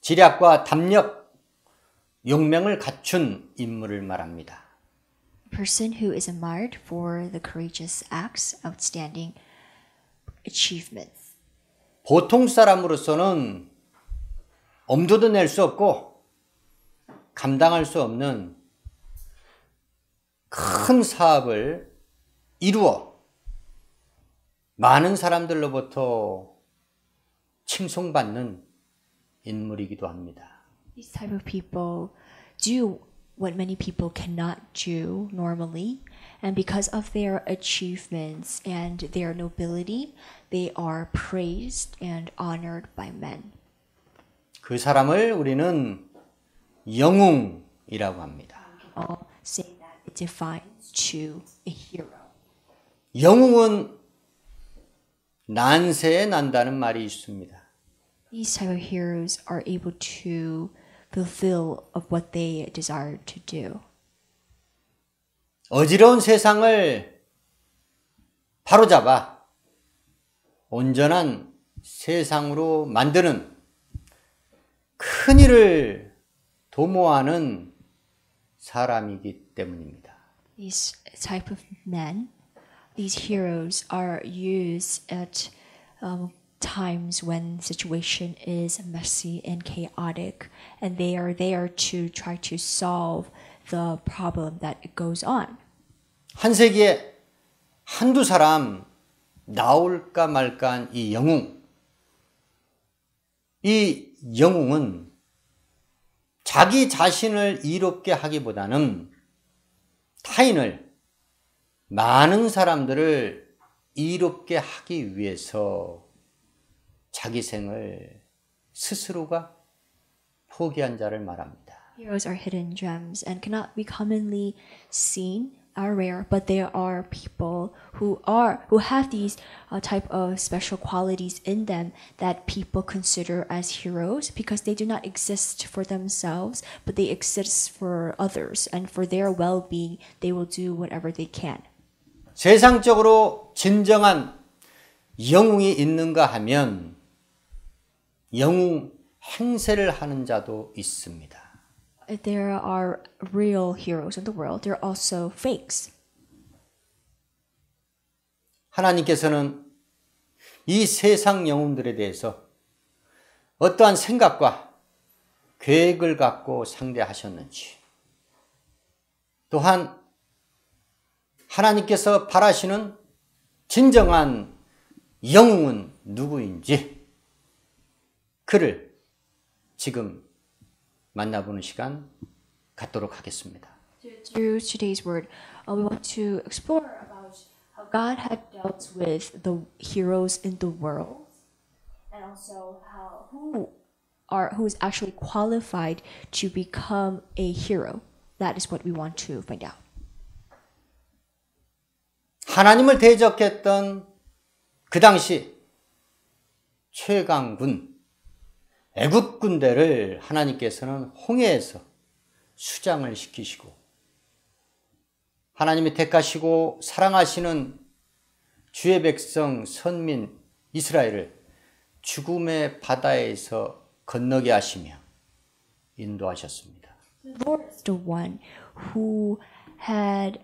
지략과 담력, 용맹을 갖춘 인물을 말합니다. A person who is admired for the courageous acts, outstanding achievements. 보통 사람으로서는 엄두도 낼 수 없고 감당할 수 없는 큰 사업을 이루어 많은 사람들로부터 칭송받는 인물이기도 합니다. These type of people do what many people cannot do normally, and because of their achievements and their nobility, they are praised and honored by men. 그 사람을 우리는 영웅이라고 합니다. All say that it defines to a hero. 영웅은 난세에 난다는 말이 있습니다. These type of heroes are able to fulfill of what they desire to do. 어지러운 세상을 바로잡아 온전한 세상으로 만드는 큰 일을 도모하는 사람이기 때문입니다. These type of men, these heroes are used at times when situation is messy and chaotic, and they are there to try to solve the problem that goes on. 한 세기에 한두 사람 나올까 말까한 이 영웅. 이 영웅은 자기 자신을 이롭게 하기보다는 타인을, 많은 사람들을 이롭게 하기 위해서 자기 생을 스스로가 포기한 자를 말합니다. Heroes are hidden gems and cannot be commonly seen, are rare, but there are people who have these type of special qualities in them that people consider as heroes because they do not exist for themselves, but they exist for others, and for their well-being, they will do whatever they can. 세상적으로 진정한 영웅이 있는가 하면 영웅 행세를 하는 자도 있습니다. There are real heroes in the world. There are also fakes. 하나님께서는 이 세상 영웅들에 대해서 어떠한 생각과 계획을 갖고 상대하셨는지, 또한 하나님께서 바라시는 진정한 영웅은 누구인지 그를 지금 만나보는 시간 갖도록 하겠습니다. Through today's word, we want to explore about how God had dealt with the heroes in the world, and also who is actually qualified to become a hero. That is what we want to find out. 하나님을 대적했던 그 당시 최강군 애굽 군대를 하나님께서는 홍해에서 수장을 시키시고 하나님이 택하시고 사랑하시는 주의 백성 선민 이스라엘을 죽음의 바다에서 건너게 하시며 인도하셨습니다. The Lord is the one who had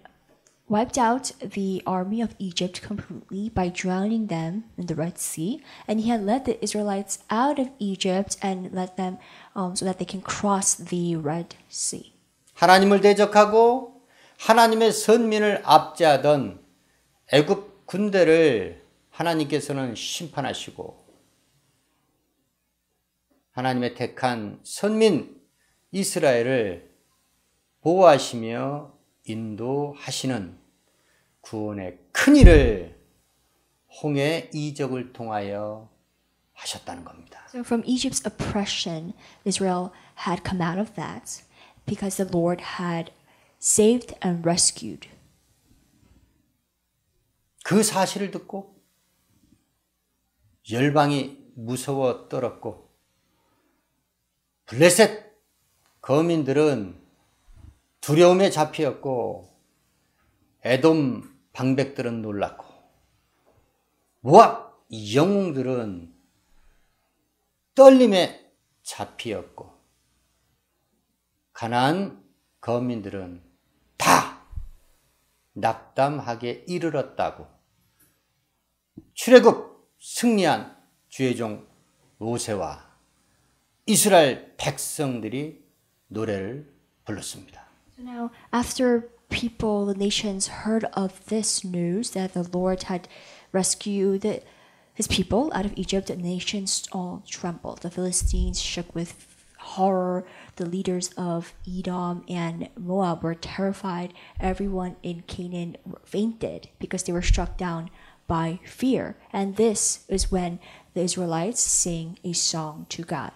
wiped out the army of Egypt completely by drowning them in the Red Sea, and he had led the Israelites out of Egypt and led them so that they can cross the Red Sea. 하나님을 대적하고 하나님의 선민을 압제하던 애굽 군대를 하나님께서는 심판하시고 하나님의 택한 선민 이스라엘을 보호하시며 인도하시는 구원의 큰 일을 홍해 이적을 통하여 하셨다는 겁니다. So from Egypt's oppression, Israel had come out of that because the Lord had saved and rescued. 그 사실을 듣고 열방이 무서워 떨었고 블레셋 거민들은 두려움에 잡히었고 에돔 방백들은 놀랐고 모압 영웅들은 떨림에 잡히었고 가나안 거민들은 다 낙담하게 이르렀다고 출애굽 승리한 주의 종 모세와 이스라엘 백성들이 노래를 불렀습니다. So now, after people, the nations heard of this news that the Lord had rescued his people out of Egypt, the nations all trembled. The Philistines shook with horror. The leaders of Edom and Moab were terrified. Everyone in Canaan fainted because they were struck down by fear. And this is when the Israelites sing a song to God.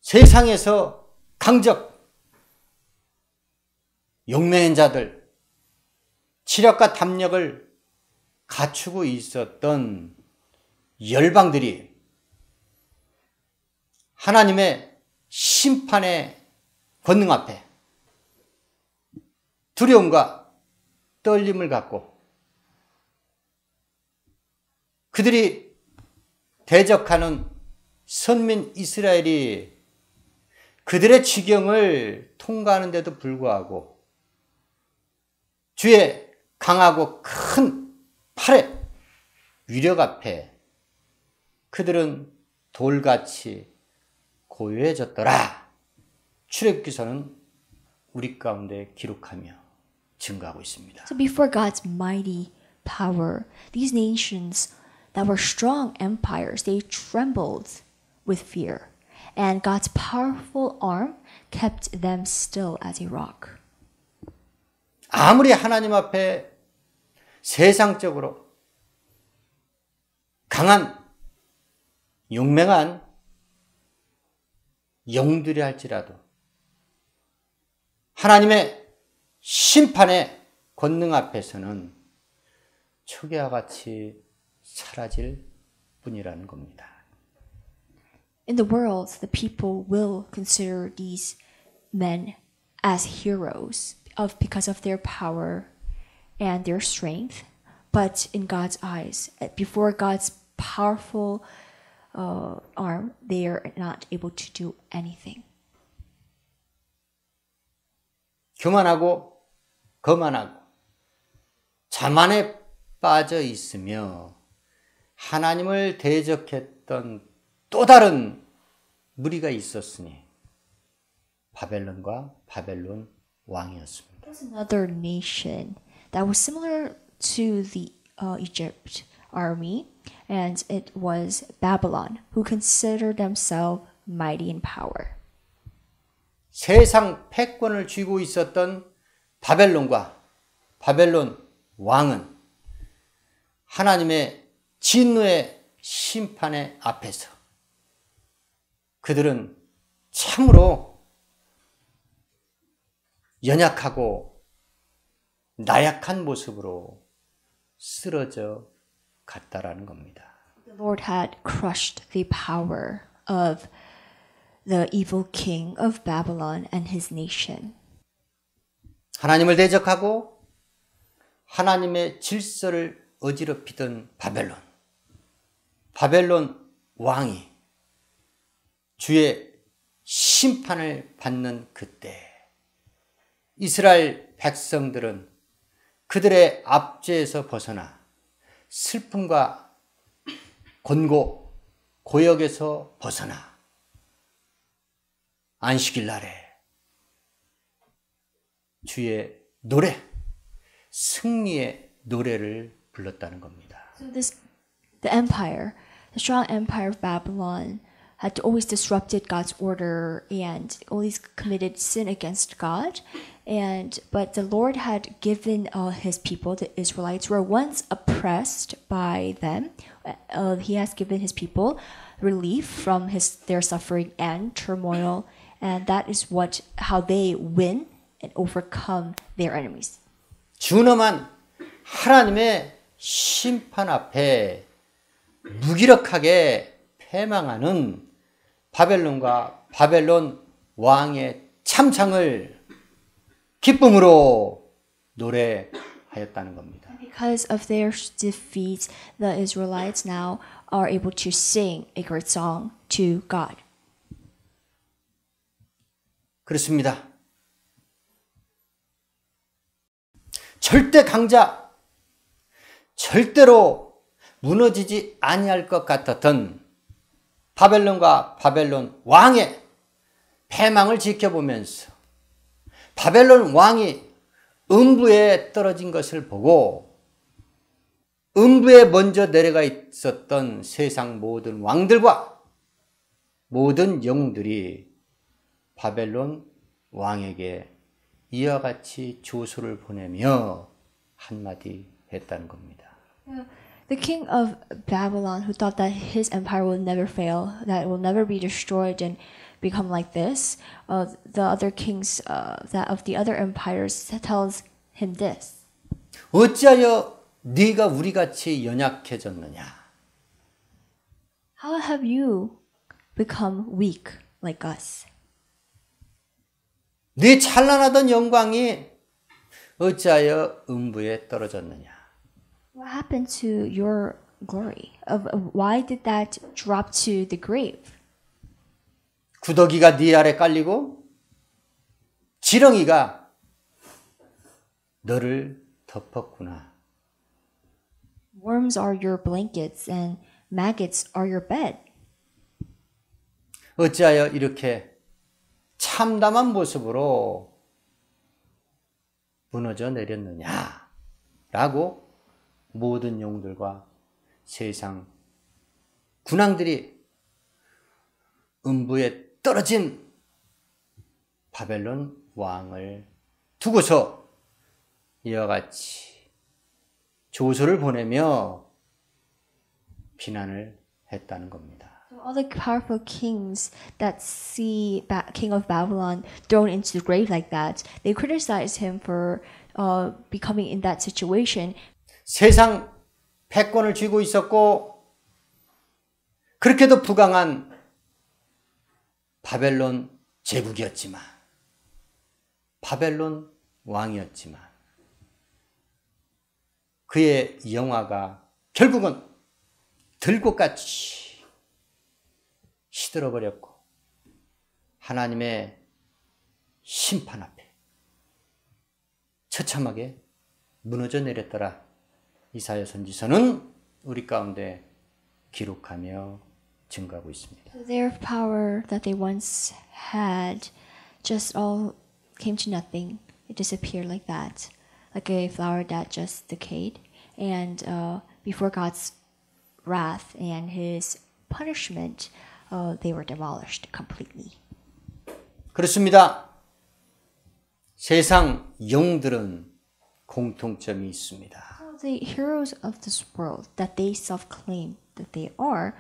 세상에서 강적, 용맹한 자들, 치력과 담력을 갖추고 있었던 열방들이 하나님의 심판의 권능 앞에 두려움과 떨림을 갖고 그들이 대적하는 선민 이스라엘이 그들의 지경을 통과하는데도 불구하고 주의 강하고 큰 팔의 위력 앞에 그들은 돌같이 고요해졌더라. 출애굽기서는 우리 가운데 기록하며 증거하고 있습니다. So before God's mighty power, these nations that were strong empires, they trembled with fear. And God's powerful arm kept them still as a rock. 아무리 하나님 앞에 세상적으로 강한 용맹한 영들이 할지라도 하나님의 심판의 권능 앞에서는 초기와 같이 사라질 뿐이라는 겁니다. In the world, the people will consider these men as heroes because of their power and their strength. But in God's eyes, before God's powerful arm, they are not able to do anything. 교만하고 거만하고 자만에 빠져 있으며 하나님을 대적했던 또 다른 무리가 있었으니 바벨론과 바벨론 왕이었습니다. There's another nation that was similar to the Egypt army, and it was Babylon, who considered themselves mighty in power. 세상 패권을 쥐고 있었던 바벨론과 바벨론 왕은 하나님의 진노의 심판의 앞에서 그들은 참으로 연약하고 나약한 모습으로 쓰러져 갔다라는 겁니다. The Lord had crushed the power of the evil king of Babylon and his nation. 하나님을 대적하고 하나님의 질서를 어지럽히던 바벨론 왕이 주의 심판을 받는 그때 이스라엘 백성들은 그들의 압제에서 벗어나 슬픔과 곤고, 고역에서 벗어나 안식일 날에 주의 노래, 승리의 노래를 불렀다는 겁니다. So the strong empire of Babylon had always disrupted God's order and always committed sin against God. But the Lord had given his people, the Israelites, who were once oppressed by them. He has given his people relief from their suffering and turmoil, and that is how they win and overcome their enemies. 준엄한 하나님의 심판 앞에 무기력하게 패망하는 바벨론과 바벨론 왕의 참상을 기쁨으로 노래하였습니다. 하였다는 겁니다. Because of their defeats, the Israelites now are able to sing a great song to God. 그렇습니다. 절대 강자, 절대로 무너지지 아니할 것 같았던 바벨론과 바벨론 왕의 패망을 지켜보면서 바벨론 왕이 음부에 떨어진 것을 보고 음부에 먼저 내려가 있었던 세상 모든 왕들과 모든 영웅들이 바벨론 왕에게 이와 같이 조소를 보내며 한마디 했다는 겁니다. The king of Babylon, who thought that his empire will never fail, that it will never be destroyed and become like this, the other kings that of the other empires tells him this. 어찌하여 네가 우리같이 연약해졌느냐? How have you become weak like us? 네 찬란하던 영광이 어찌하여 음부에 떨어졌느냐? What happened to your glory? Why did that drop to the grave? 구더기가 네 아래 깔리고 지렁이가 너를 덮었구나. Worms are your blankets and maggots are your bed. 어찌하여 이렇게 참담한 모습으로 무너져 내렸느냐? 라고 모든 영웅들과 세상 군왕들이 음부에 떨어진 바벨론 왕을 두고서 이와 같이 조소를 보내며 비난을 했다는 겁니다. All the powerful kings that see King of Babylon thrown into the grave like that, they criticize him for becoming in that situation. 세상 패권을 쥐고 있었고 그렇게도 부강한 바벨론 제국이었지만 바벨론 왕이었지만 그의 영화가 결국은 들꽃같이 시들어버렸고 하나님의 심판 앞에 처참하게 무너져 내렸더라. 이사야 선지서는 우리 가운데 기록하며 증가하고 있습니다. Their power that they once had just all came to nothing. It disappeared like that, like a flower that just decayed. And before God's wrath and His punishment, they were demolished completely. 그렇습니다. 세상 영웅들은 공통점이 있습니다. The heroes of this world that they self-claim that they are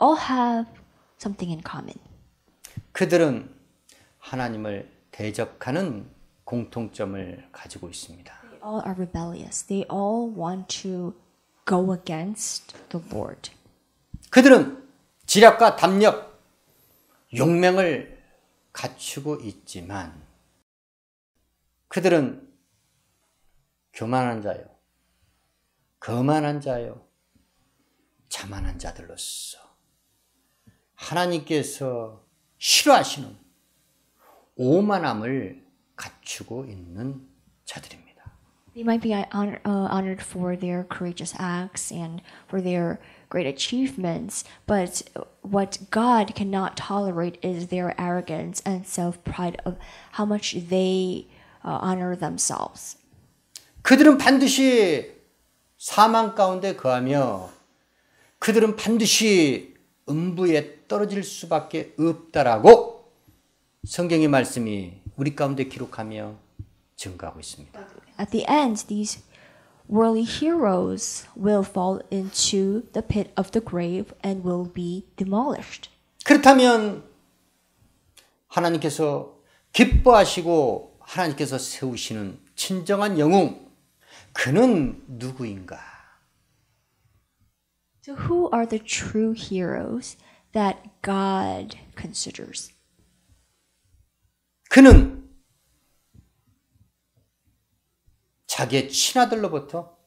all have something in common. 그들은 하나님을 대적하는 공통점을 가지고 있습니다. They all are rebellious. They all want to go against the Lord. 그들은 지략과 담력, 용맹을 갖추고 있지만 그들은 교만한 자요, 거만한 자요, 자만한 자들로서 하나님께서 싫어하시는 오만함을 갖추고 있는 자들입니다. They might be honored for their courageous acts and for their great achievements, but what God cannot tolerate is their arrogance and self-pride of how much they honor themselves. 그들은 반드시 사망 가운데 거하며 그들은 반드시 음부에 떨어질 수밖에 없다라고 성경의 말씀이 우리 가운데 기록하며 증가하고 있습니다. At the end, these worldly heroes will fall into the pit of the grave and will be demolished. 그렇다면 하나님께서 기뻐하시고 하나님께서 세우시는 진정한 영웅, 그는 누구인가? So who are the true heroes that God considers? 그는 자기의 친아들로부터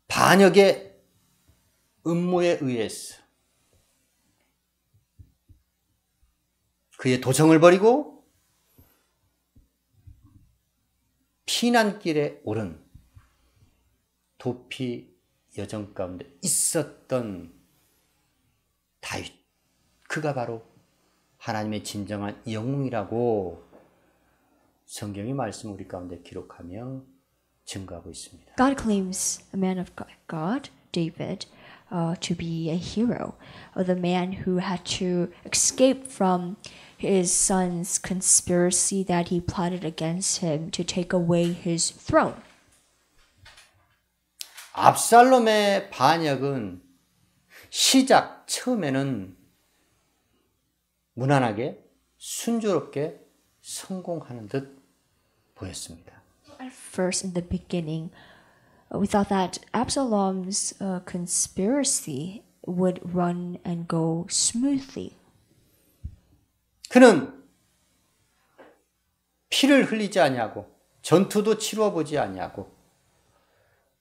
반역의 음모에 의해서 그의 도성을 버리고 피난길에 오른 도피 여정 가운데 있었던 다윗, 그가 바로 하나님의 진정한 영웅이라고 성경이 말씀 우리 가운데 기록하며 증거하고 있습니다. God claims a man of God, David, to be a hero, the man who had to escape from his son's conspiracy that he plotted against him to take away his throne. 압살롬의 반역은 시작 처음에는 무난하게 순조롭게 성공하는 듯 보였습니다. At first, in the beginning, we thought that Absalom's conspiracy would run and go smoothly. 그는 피를 흘리지 아니하고 전투도 치루어 보지 아니하고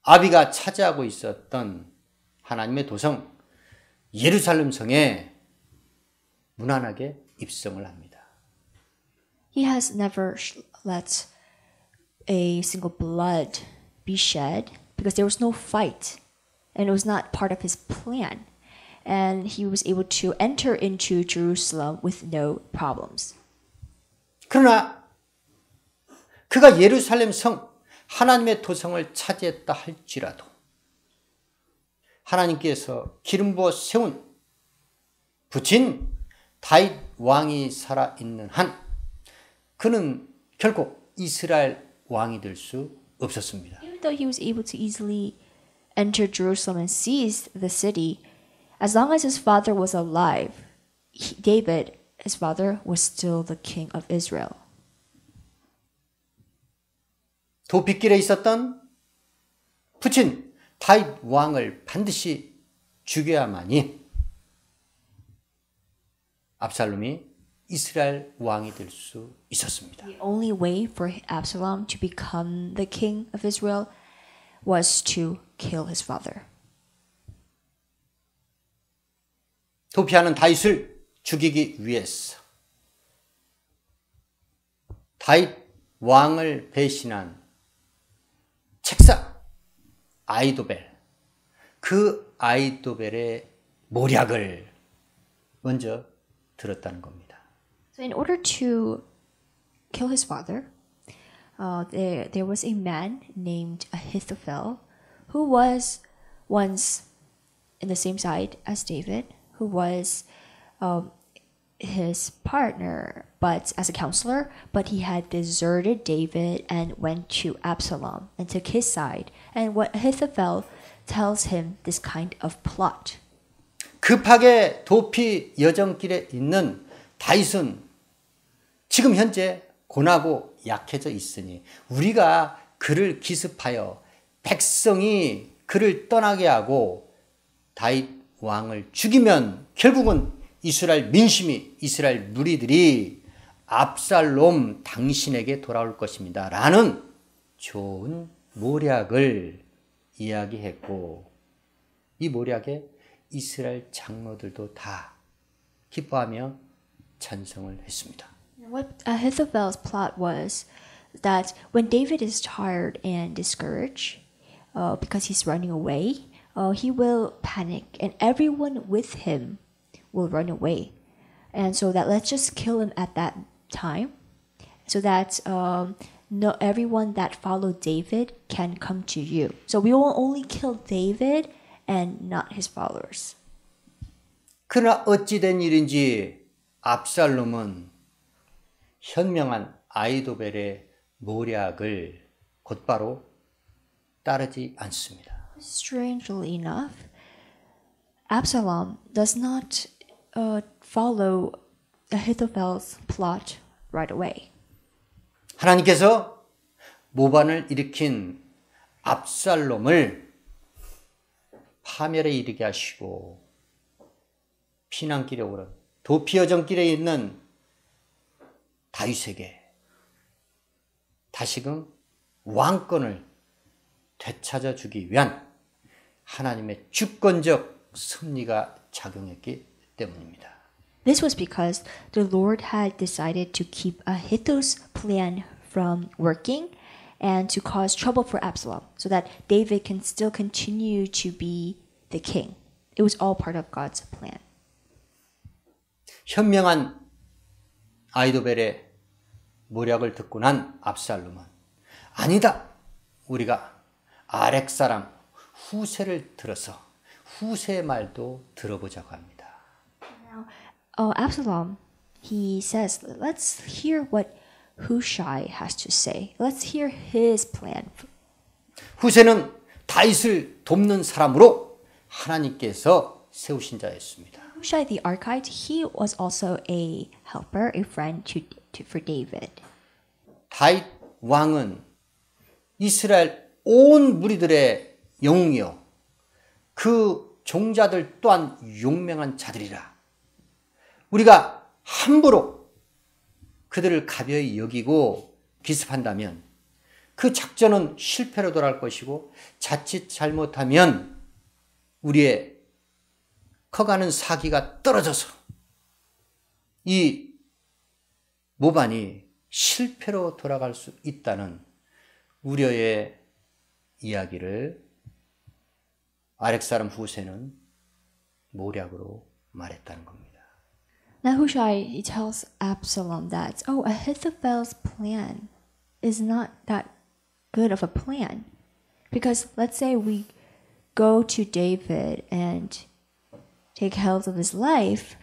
아비가 차지하고 있었던 하나님의 도성 예루살렘 성에 무난하게 입성을 합니다. He has never let a single blood be shed because there was no fight and it was not part of his plan. And he was able to enter into Jerusalem with no problems. 그러나 그가 예루살렘 성 하나님의 도성을 차지했다 할지라도 하나님께서 기름 부어 세운 붙인 다윗 왕이 살아있는 한 그는 결코 이스라엘 왕이 될 수 없었습니다. Even though he was able to easily enter Jerusalem and seize the city, as long as his father was alive, David, his father, was still the king of Israel. 도피길에 있었던 붙인 다윗 왕을 반드시 죽여야만이 압살롬이 이스라엘 왕이 될 수 있었습니다. The only way for Absalom to become the king of Israel was to kill his father. 도피하는 다윗을 죽이기 위해서 다윗 왕을 배신한 책사 아이도벨, 그 아이도벨의 모략을 먼저 들었다는 겁니다. So in order to kill his father, there was a man named Ahithophel who was once in the same side as David, who was his partner, but as a counselor, but he had deserted David and went to Absalom and took his side. And what Ahithophel tells him this kind of plot. 급하게 도피 여정길에 있는 다윗은 지금 현재 고나고 약해져 있으니 우리가 그를 기습하여 백성이 그를 떠나게 하고 다윗 왕을 죽이면 결국은 이스라엘 민심이 이스라엘 무리들이 압살롬 당신에게 돌아올 것입니다. 라는 좋은 모략을 이야기했고 이 모략에 이스라엘 장로들도 다 기뻐하며 찬성을 했습니다. What Ahithophel's plot was that when David is tired and discouraged because he's running away, he will panic and everyone with him will run away. And so that let's just kill him at that time so that no everyone that followed David can come to you. So we will only kill David and not his followers. 그러나 어찌된 일인지 압살롬은 현명한 아이도벨의 모략을 곧바로 따르지 않습니다. Strangely enough, Absalom does not follow Ahithophel's plot right away. 하나님께서 모반을 일으킨 압살롬을 파멸에 이르게 하시고 피난길에 오른 도피여정길에 있는 다윗에게 다시금 왕권을 되찾아 주기 위한 하나님의 주권적 섭리가 작용했기 때문입니다. This was because the Lord had decided to keep Ahithophel's plan from working and to cause trouble for Absalom so that David can still continue to be the king. It was all part of God's plan. 현명한 아히도벨의 모략을 듣고 난 압살롬은 아니다. 우리가 아렉 사람 후세를 들어서 후세의 말도 들어보자고 합니다. Absalom, he says, let's hear what Hushai has to say. Let's hear his plan. 후세는 다윗을 돕는 사람으로 하나님께서 세우신 자였습니다. Hushai the Archite, he was also a helper, a friend for David. 다윗 왕은 이스라엘 온 무리들의 영웅이요 그 종자들 또한 용맹한 자들이라. 우리가 함부로 그들을 가벼이 여기고 기습한다면 그 작전은 실패로 돌아갈 것이고 자칫 잘못하면 우리의 커가는 사기가 떨어져서 이 모반이 실패로 돌아갈 수 있다는 우려의 이야기를 아렉 사람 후세는 모략으로 말했다는 겁니다. Now Hushai tells Absalom that, Ahithophel's plan is not that good of a plan. Because let's say we go to David and take hold of his life,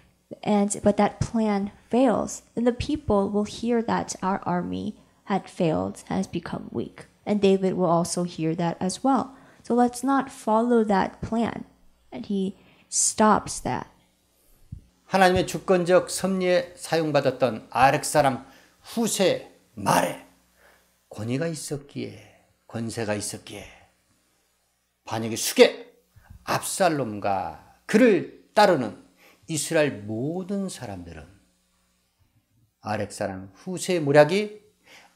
but that plan fails, then the people will hear that our army had failed, has become weak. And David will also hear that as well. So let's not follow that plan. And he stops that. 하나님의 주권적 섭리에 사용받았던 아렉 사람 후세 말에 권위가 있었기에 권세가 있었기에 반역의 수계 압살롬과 그를 따르는 이스라엘 모든 사람들은 아렉 사람 후세의 모략이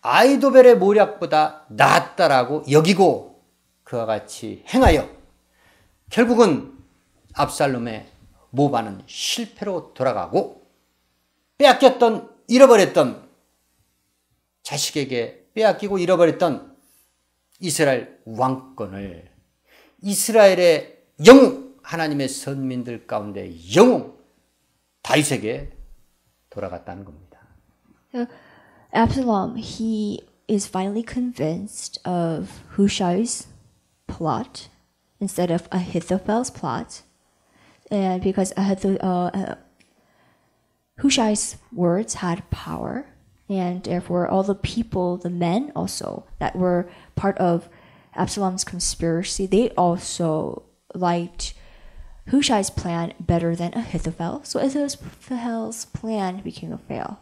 아히도벨의 모략보다 낫다라고 여기고 그와 같이 행하여 결국은 압살롬의 모반은 실패로 돌아가고 빼앗겼던 잃어버렸던 자식에게 빼앗기고 잃어버렸던 이스라엘 왕권을 이스라엘의 영웅 하나님의 선민들 가운데 영웅 다윗에게 돌아갔다는 겁니다. So, Absalom, he is finally convinced of Hushai's plot instead of Ahithophel's plot. And because Hushai's words had power, and therefore all the people, the men also, that were part of Absalom's conspiracy, they also liked Hushai's plan better than Ahithophel. So Ahithophel's plan became a fail.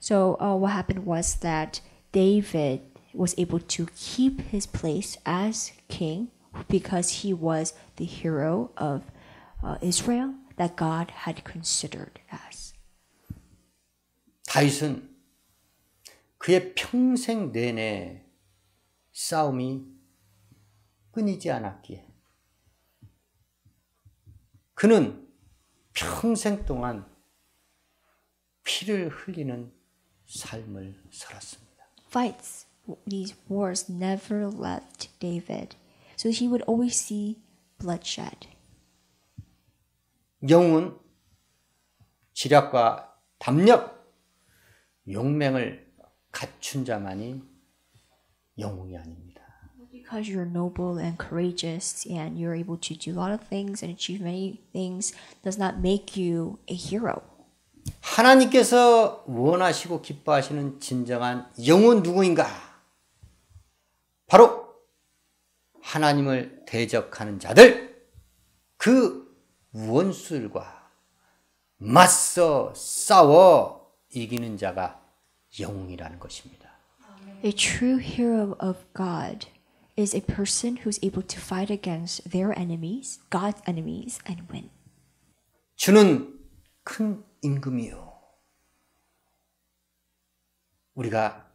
So what happened was that David was able to keep his place as king because he was the hero of Israel that God had considered as. 다윗은 그의 평생 내내 싸움이 끊이지 않았기에 그는 평생 동안 피를 흘리는 삶을 살았습니다. Fights, these wars never left David. So he would always see bloodshed. 영웅은 지략과 담력, 용맹을 갖춘 자만이 영웅이 아닙니다. Because you're noble and courageous and you're able to do a lot of things and achieve many things does not make you a hero. 하나님께서 원하시고 기뻐하시는 진정한 영웅은 누구인가? 바로 하나님을 대적하는 자들, 그 원수들과 맞서 싸워 이기는 자가 영웅이라는 것입니다. A true hero of God is a person who's able to fight against their enemies, God's enemies, and win. 주는 큰 임금이요. 우리가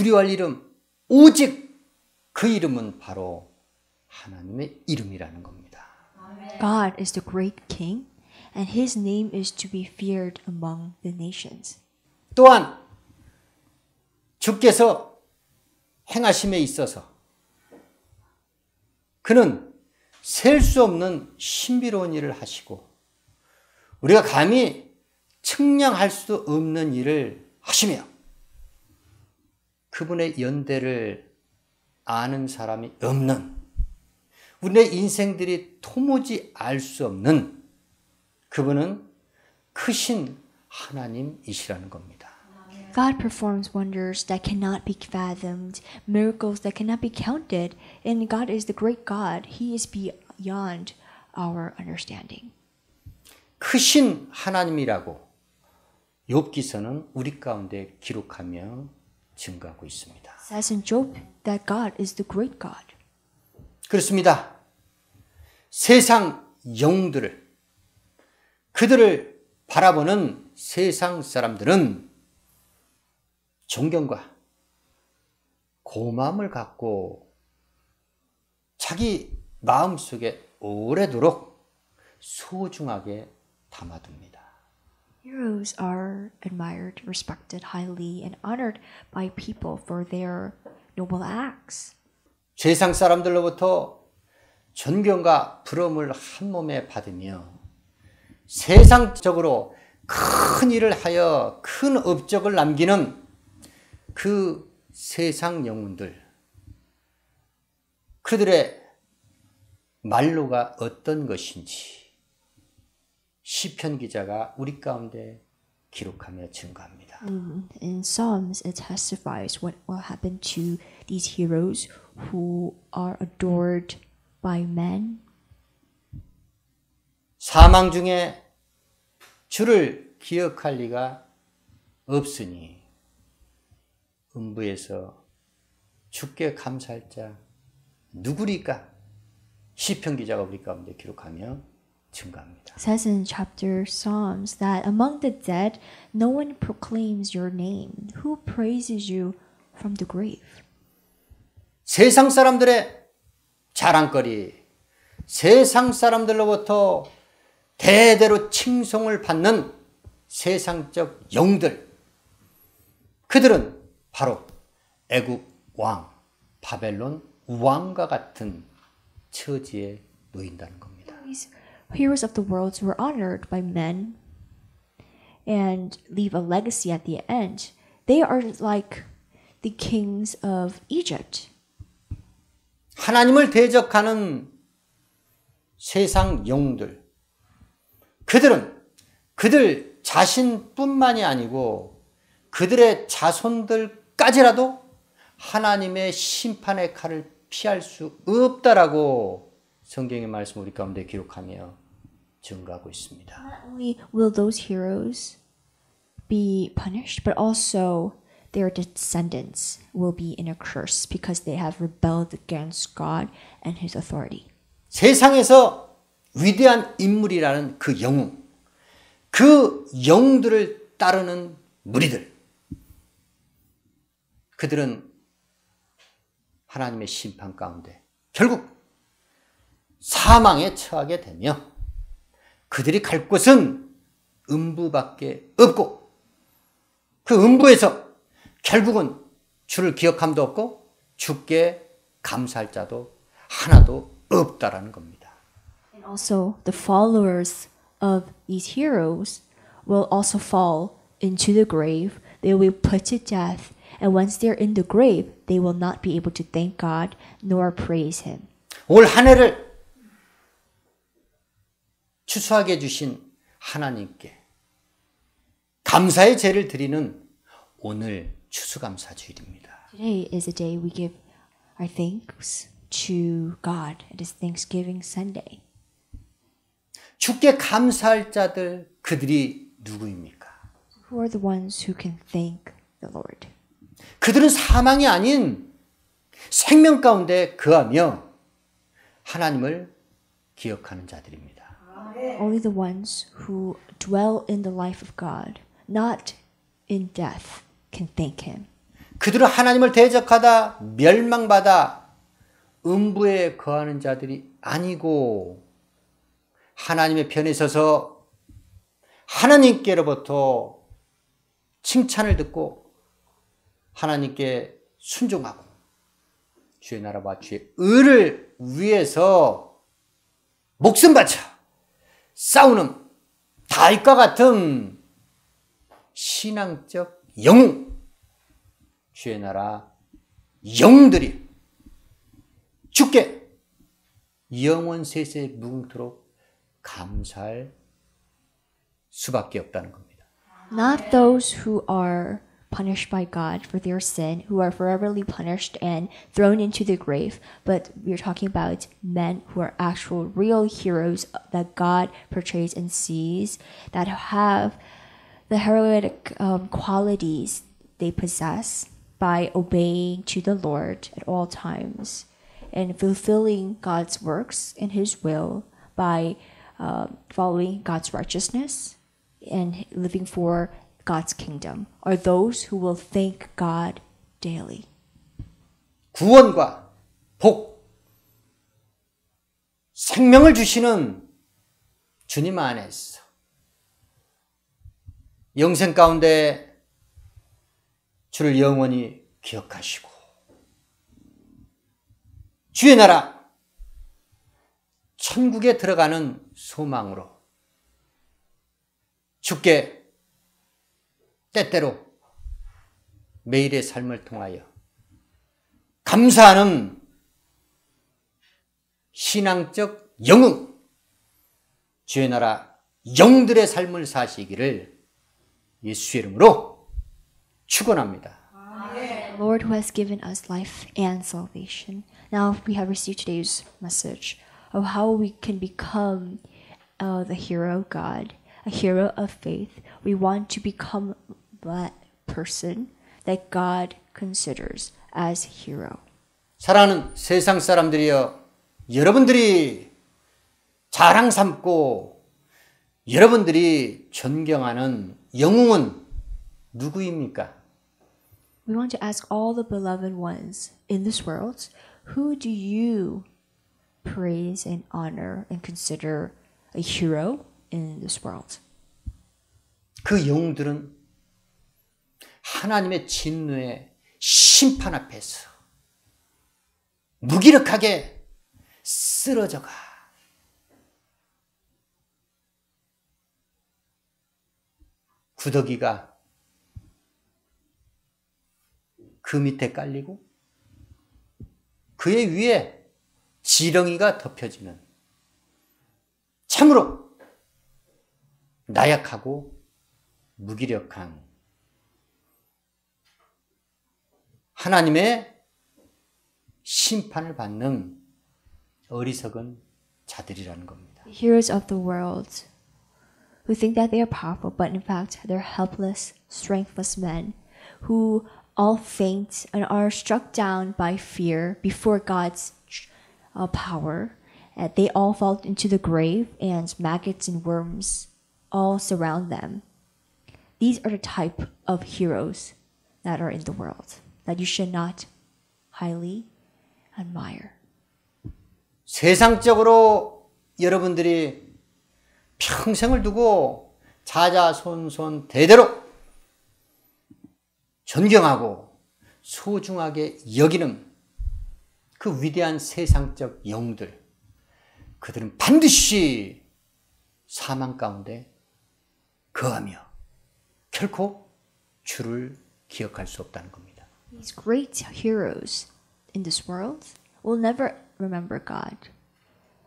두려워할 이름, 오직 그 이름은 바로 하나님의 이름이라는 겁니다. God is the great king, and his name is to be feared among the nations. 또한 주께서 행하심에 있어서 그는 셀 수 없는 신비로운 일을 하시고 우리가 감히 측량할 수 없는 일을 하시며 그분의 연대를 아는 사람이 없는 우리의 인생들이 도무지 알 수 없는 그분은 크신 하나님이시라는 겁니다. God performs wonders that cannot be fathomed, miracles that cannot be counted, and God is the great God. He is beyond our understanding. 크신 하나님이라고 욥기서는 우리 가운데 기록하며 증거하고 있습니다. It says in Job that God is the great God. 그렇습니다. 세상 영들을 그들을 바라보는 세상 사람들은 존경과 고마움을 갖고 자기 마음속에 오래도록 소중하게 담아둡니다. Heroes are admired, respected highly, and honored by people for their noble acts. 세상 사람들로부터 존경과 부러움을 한 몸에 받으며 세상적으로 큰 일을 하여 큰 업적을 남기는 그 세상 영혼들, 그들의 말로가 어떤 것인지 시편 기자가 우리 가운데 기록하며 증거합니다. In Psalms, it testifies what will happen to these heroes who are adored by men. 사망 중에 주를 기억할 리가 없으니 음부에서 주께 감사할 자 누구리까? 시편 기자가 우리 가운데 기록하며 증거합니다. It says in chapter Psalms that among the dead, no one proclaims your name. Who praises you from the grave? 세상 사람들의 자랑거리, 세상 사람들로부터 대대로 칭송을 받는 세상적 영들, 그들은 바로 애굽 왕, 바벨론 왕과 같은 처지에 놓인다는 겁니다. These heroes of the world were honored by men and leave a legacy at the end. They are like the kings of Egypt. 하나님을 대적하는 세상 영웅들, 그들은 그들 자신뿐만이 아니고 그들의 자손들까지라도 하나님의 심판의 칼을 피할 수 없다라고 성경의 말씀 우리 가운데 기록하며 증거하고 있습니다. Not only will those heroes be punished, but also their descendants will be in a curse because they have rebelled against God and His authority. 세상에서 위대한 인물이라는 그 영웅, 그 영웅들을 따르는 무리들, 그들은 하나님의 심판 가운데 결국 사망에 처하게 되며 그들이 갈 곳은 음부밖에 없고 그 음부에서 결국은 주를 기억함도 없고 주께 감사할 자도 하나도 없다라는 겁니다. And also the followers of these heroes will also fall into the grave. They will be put to death. And once they're in the grave, they will not be able to thank God nor praise Him. 올 한 해를 추수하게 해주신 하나님께 감사의 제를 드리는 오늘 추수감사주일입니다. Today is the day we give our thanks to God. It is Thanksgiving Sunday. 주께 감사할 자들 그들이 누구입니까? Who are the ones who can thank the Lord? 그들은 사망이 아닌 생명 가운데 거하며 하나님을 기억하는 자들입니다. Only the ones who dwell in the life of God, not in death, can thank Him. 그들은 하나님을 대적하다 멸망받아 음부에 거하는 자들이 아니고 하나님의 편에 서서 하나님께로부터 칭찬을 듣고 하나님께 순종하고 주의 나라와 주의 의를 위해서 목숨 바쳐 싸우는 다윗과 같은 신앙적 영웅, 주의 나라 영웅들이 주께 영원 세세 무궁토록 감사할 수밖에 없다는 겁니다. Not those who are punished by God for their sin, who are foreverly punished and thrown into the grave, but we're talking about men who are actual real heroes that God portrays and sees, that have the heroic qualities they possess by obeying to the Lord at all times and fulfilling God's works and His will by following God's righteousness and living for God's kingdom are those who will thank God daily. 구원과 복, 생명을 주시는 주님 안에서 영생 가운데 주를 영원히 기억하시고 주의 나라 천국에 들어가는 소망으로 주께 때때로 매일의 삶을 통하여 감사하는 신앙적 영웅, 주의 나라 영들의 삶을 사시기를 예수의 이름으로 축원합니다. The Lord who has given us life and salvation. Now we have received today's message of how we can become the hero of God, a hero of faith. We want to become that person that God considers as hero. 사랑하는 세상 사람들이여, 여러분들이 자랑 삼고 여러분들이 존경하는 영웅은 누구입니까? We want to ask all the beloved ones in this world, who do you praise and honor and consider a hero in this world? 그 영웅들은 하나님의 진노의 심판 앞에서 무기력하게 쓰러져가 구더기가 그 밑에 깔리고 그의 위에 지렁이가 덮여지는 참으로 나약하고 무기력한 하나님의 심판을 받는 어리석은 자들이라는 겁니다. The heroes of the world who think that they are powerful, but in fact they're helpless, strengthless men who all faint and are struck down by fear before God's power. They all fall into the grave, and maggots and worms all surround them. These are the type of heroes that are in the world that you should not highly admire. 세상적으로 여러분들이 평생을 두고 자자손손 대대로 존경하고 소중하게 여기는 그 위대한 세상적 영웅들, 그들은 반드시 사망 가운데 거하며 결코 주를 기억할 수 없다는 겁니다. These great heroes in this world will never remember God.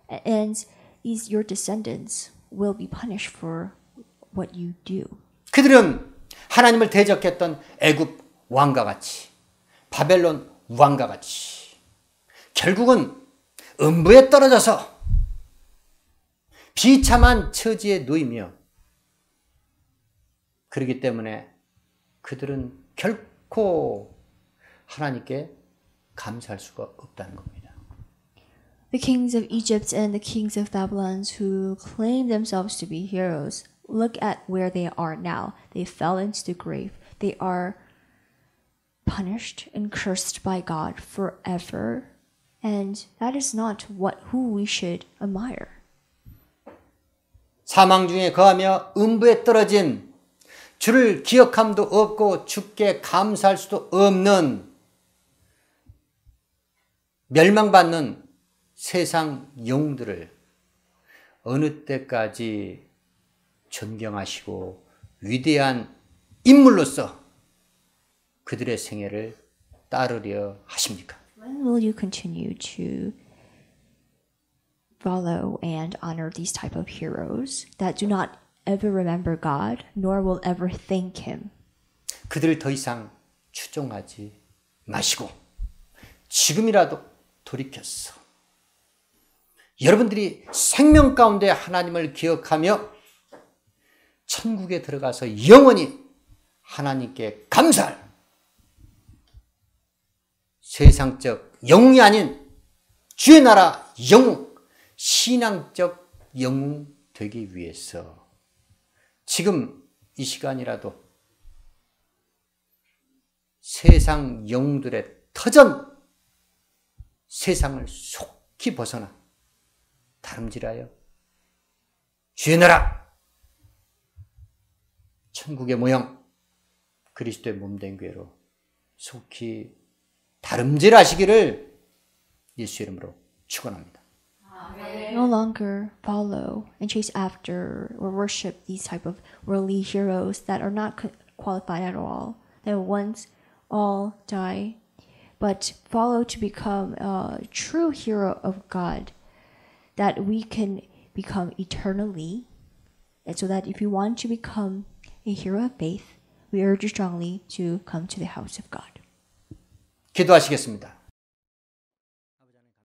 And your descendants will be punished for what you do. 그들은 하나님을 대적했던 애굽 왕과 같이, 바벨론 왕과 같이 결국은 음부에 떨어져서 비참한 처지에 놓이며, 그렇기 때문에 그들은 결코 하나님께 감사할 수가 없다는 겁니다. The kings of Egypt and the kings of Babylon who claim themselves to be heroes, look at where they are now. They fell into the grave. They are punished and cursed by God forever. And that is not who we should admire. 사망 중에 거하며 음부에 떨어진 주를 기억함도 없고 주께 감사할 수도 없는 멸망받는 세상 영웅들을 어느 때까지 존경하시고 위대한 인물로서 그들의 생애를 따르려 하십니까? When will you continue to follow and honor these type of heroes that do not ever remember God, nor will ever thank Him? 그들을 더 이상 추종하지 마시고 지금이라도 돌이켰어. 여러분들이 생명 가운데 하나님을 기억하며 천국에 들어가서 영원히 하나님께 감사할 세상적 영웅이 아닌 주의 나라 영웅, 신앙적 영웅 되기 위해서 지금 이 시간이라도 세상 영웅들의 터전 세상을 속히 벗어나 다름질하여 주의 나라 천국의 모형 그리스도의 몸된 교회로 속히 다름질하시기를 예수 이름으로 축원합니다. No longer follow and chase after or worship these type of worldly heroes that are not qualified at all. That once all die, but follow to become a true hero of God, that we can become eternally. And so that if you want to become a hero of faith, we urge you strongly to come to the house of God. 기도하시겠습니다.